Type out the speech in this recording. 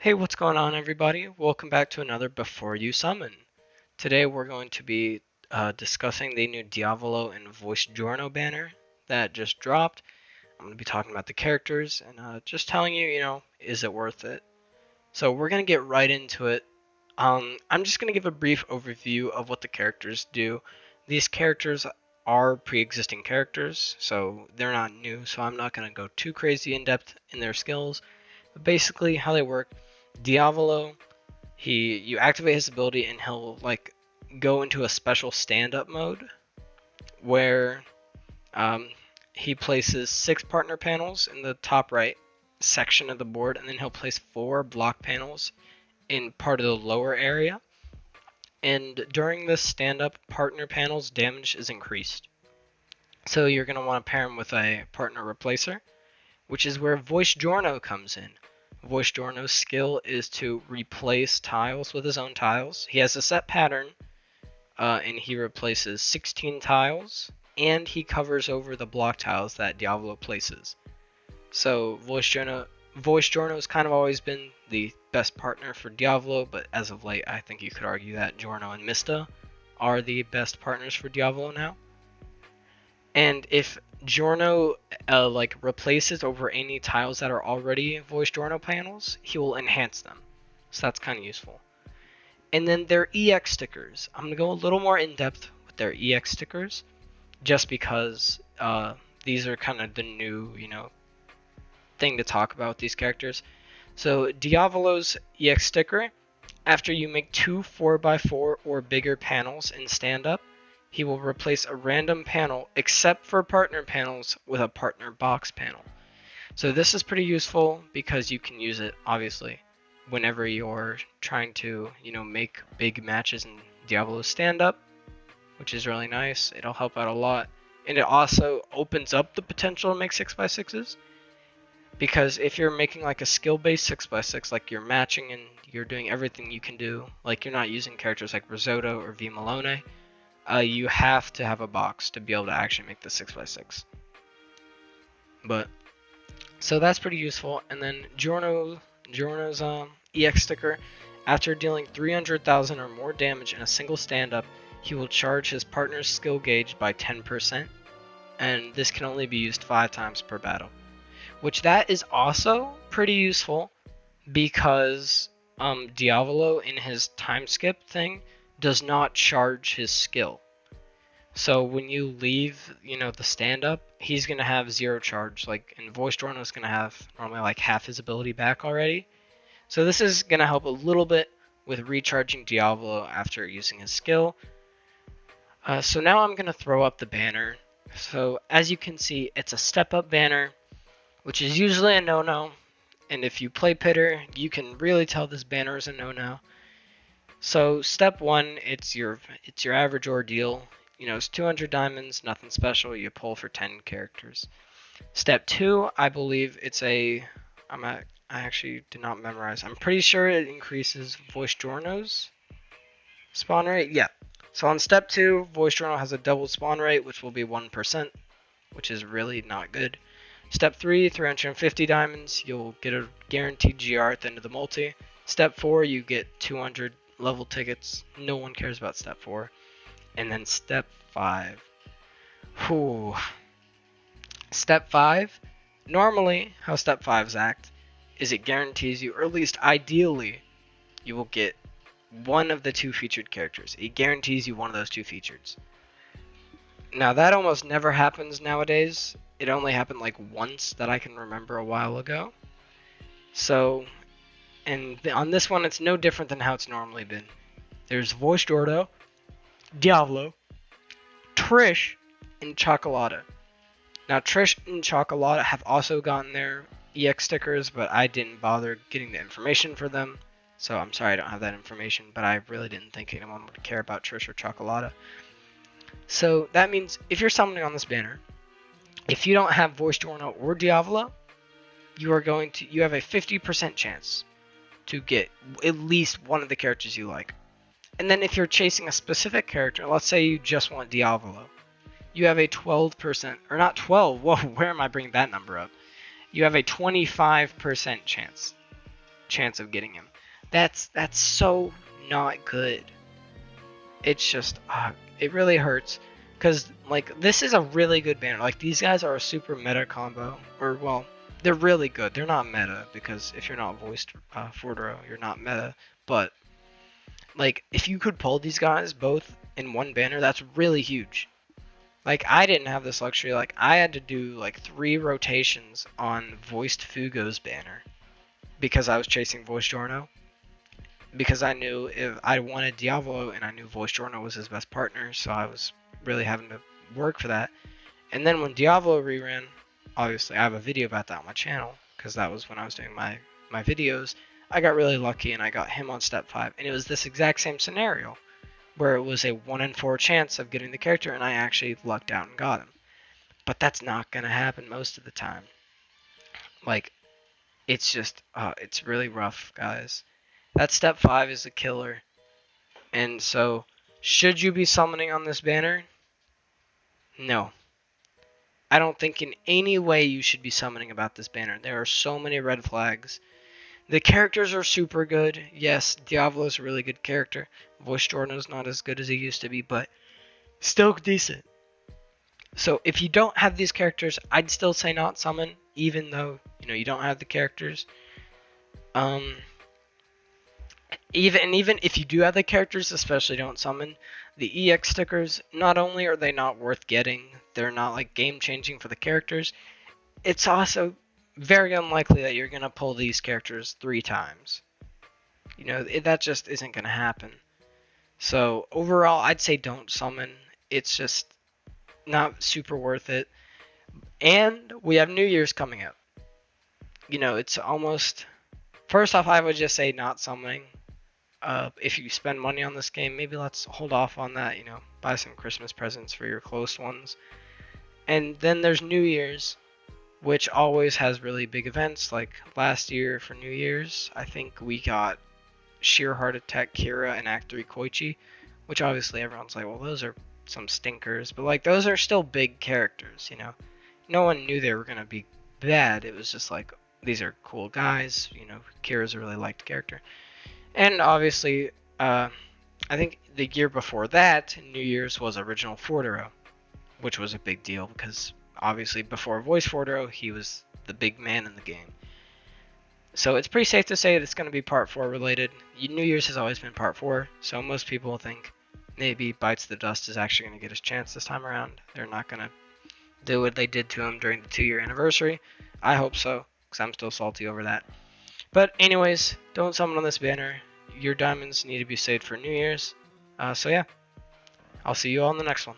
Hey, what's going on, everybody? Welcome back to another Before You Summon. Today we're going to be discussing the new Diavolo and Voice Giorno banner that just dropped. I'm going to be talking about the characters and just telling you, is it worth it? So we're going to get right into it. I'm just going to give a brief overview of what the characters do. These characters are pre-existing characters, so they're not new, so I'm not going to go too crazy in depth in their skills. But basically, how they work: Diavolo, you activate his ability and he'll go into a special stand-up mode where um, he places 6 partner panels in the top right section of the board, and then he'll place 4 block panels in part of the lower area. And during this stand-up, partner panels damage is increased. So you're going to want to pair him with a partner replacer, which is where Voice Giorno comes in. Voice Giorno's skill is to replace tiles with his own tiles. He has a set pattern, and he replaces 16 tiles, and he covers over the block tiles that Diavolo places. So Voice Giorno's kind of always been the best partner for Diavolo, but as of late, I think you could argue that Giorno and Mista are the best partners for Diavolo now. And if Giorno replaces over any tiles that are already Voice Giorno panels, he will enhance them. So that's kind of useful. And then their EX stickers. I'm going to go a little more in depth with their EX stickers, just because these are kind of the new, thing to talk about with these characters. So Diavolo's EX sticker: after you make 2 4x4 or bigger panels in stand-up, he will replace a random panel, except for partner panels, with a partner box panel. So this is pretty useful because you can use it, obviously, whenever you're trying to, make big matches in Diablo stand-up, which is really nice. It'll help out a lot. And it also opens up the potential to make 6x6s. Because if you're making like a skill-based 6x6, like you're matching and you're doing everything you can do, like you're not using characters like Risotto or V Malone, you have to have a box to be able to actually make the 6x6. But so that's pretty useful. And then Giorno's EX sticker: after dealing 300,000 or more damage in a single stand-up, he will charge his partner's skill gauge by 10%, and this can only be used 5 times per battle. Which that is also pretty useful because Diavolo in his time skip thing does not charge his skill. So when you leave, the stand-up, he's going to have 0 charge. And Voice Giorno is going to have normally like half his ability back already. So this is going to help a little bit with recharging Diavolo after using his skill. So now I'm going to throw up the banner. So as you can see, it's a step-up banner, which is usually a no-no. And if you play Pitter, you can really tell this banner is a no-no. So step 1, it's your average ordeal. It's 200 diamonds, nothing special. You pull for 10 characters. Step 2, I believe it's I actually did not memorize. I'm pretty sure it increases Voice Giorno's spawn rate. Yeah. So on step 2, Voice Giorno has a double spawn rate, which will be 1%, which is really not good. Step 3, 350 diamonds. You'll get a guaranteed GR at the end of the multi. Step 4, you get 200 level tickets. No one cares about step 4. And then step 5. Whew. Step 5, normally how step 5s act is it guarantees you, or at least ideally, you will get one of the 2 featured characters. It guarantees you one of those 2 features. Now that almost never happens nowadays. It only happened like once that I can remember a while ago. So, and on this one, it's no different than how it's normally been. There's Voice Giorno, Diavolo, Trish, and Chocolata. Now Trish and Chocolata have also gotten their EX stickers, but I didn't bother getting the information for them. So I'm sorry I don't have that information, but I really didn't think anyone would care about Trish or Chocolata. So that means if you're summoning on this banner, if you don't have Voice Giorno or Diavolo, you have a 50% chance to get at least one of the characters you like. And then if you're chasing a specific character, let's say you just want Diavolo, you have a 12%, or not 12, whoa, where am I bringing that number up? You have a 25% chance chance of getting him. That's so not good. It's just it really hurts because like this is a really good banner. Like these guys are a super meta combo, or well, they're really good. They're not meta because if you're not voiced Fordoro, you're not meta. But like if you could pull these guys both in one banner, that's really huge. Like I didn't have this luxury. Like I had to do like 3 rotations on voiced Fugo's banner because I was chasing voiced Giorno. Because I knew if I wanted Diavolo and I knew voiced Giorno was his best partner, so I was really having to work for that. And then when Diavolo reran, obviously I have a video about that on my channel because that was when I was doing my videos. I got really lucky and I got him on step 5, and it was this exact same scenario where it was a 1 in 4 chance of getting the character, and I actually lucked out and got him. But that's not gonna happen most of the time. Like it's just it's really rough, guys. That step 5 is a killer. And so, should you be summoning on this banner? No. I don't think in any way you should be summoning about this banner. There are so many red flags. The characters are super good. Yes, Diavolo's a really good character. Voice Giorno's not as good as he used to be, but still decent. So if you don't have these characters, I'd still say not summon, even though you don't have the characters. Um, even if you do have the characters, especially don't summon. The EX stickers, not only are they not worth getting, they're not like game changing for the characters, it's also very unlikely that you're going to pull these characters 3 times. That just isn't going to happen. So overall, I'd say don't summon. It's just not super worth it. And we have New Year's coming up. It's almost... First off, I would just say not summoning. If you spend money on this game, maybe let's hold off on that, buy some Christmas presents for your close ones. And then there's New Year's, which always has really big events. Like last year for New Year's, I think we got Sheer Heart Attack Kira and Act 3 Koichi, which obviously everyone's like, well, those are some stinkers, but like those are still big characters, No one knew they were going to be bad. It was just like, these are cool guys, Kira's a really liked character. And obviously, I think the year before that, New Year's was original Fordoro, which was a big deal because obviously before voice Fordoro, he was the big man in the game. So it's pretty safe to say that it's going to be part 4 related. New Year's has always been part 4, so most people think maybe Bites the Dust is actually going to get his chance this time around. They're not going to do what they did to him during the 2-year anniversary. I hope so, because I'm still salty over that. But anyways, don't summon on this banner. Your diamonds need to be saved for New Year's. So yeah, I'll see you all in the next one.